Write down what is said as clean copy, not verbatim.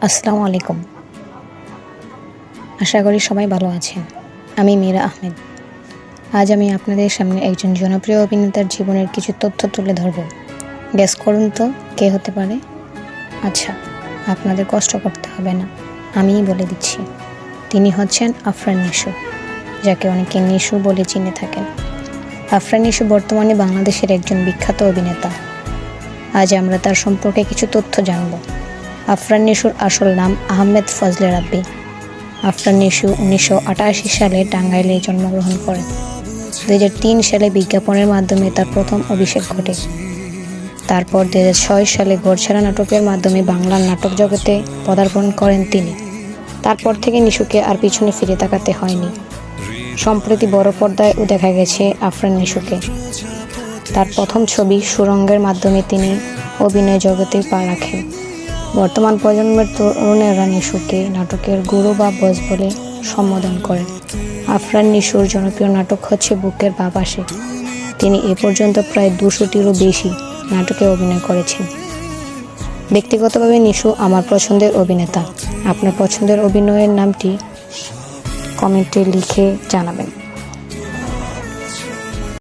আসসালামু আলাইকুম। আশা করি সবাই ভালো আছেন। আমি মীরা আহমেদ। আজ আমি আপনাদের সামনে একজন জনপ্রিয় অভিনেতার জীবনের কিছু তথ্য তুলে ধরব। গেস করুন তো কে হতে পারে? আচ্ছা, আপনাদের কষ্ট করতে হবে না, আমিই বলে দিচ্ছি। তিনি হচ্ছেন আফরান নিশো, যাকে অনেকে নিশো বলে চিনে থাকেন। আফরান নিশো বর্তমানে বাংলাদেশের একজন বিখ্যাত অভিনেতা। আজ আমরা তার সম্পর্কে কিছু তথ্য জানব। আফরান নিশোর আসল নাম আহমেদ ফজলে রাব্বি। আফরান নিশো 1988 সালে টাঙ্গাইলে জন্মগ্রহণ করেন। 2003 সালে বিজ্ঞাপনের মাধ্যমে তার প্রথম অভিষেক ঘটে। তারপর 2006 সালে ঘরছাড়া নাটকের মাধ্যমে বাংলার নাটক জগতে পদার্পণ করেন তিনি। তারপর থেকে নিশোকে আর পিছনে ফিরে তাকাতে হয়নি। সম্প্রতি বড় পর্দায়ও দেখা গেছে আফরান নিশোকে। তার প্রথম ছবি সুড়ঙ্গের মাধ্যমে তিনি অভিনয় জগতে পা রাখেন। বর্তমান প্রজন্মের তরুণেরা নিশোকে নাটকের গুরু বা বস বলে সম্বোধন করেন। আফরান নিশোর জনপ্রিয় নাটক হচ্ছে বুকের বাঁ পাশে। তিনি এ পর্যন্ত প্রায় 200টিরও বেশি নাটকে অভিনয় করেছেন। ব্যক্তিগতভাবে নিশো আমার পছন্দের অভিনেতা। আপনার পছন্দের অভিনয়ের নামটি কমেন্টে লিখে জানাবেন।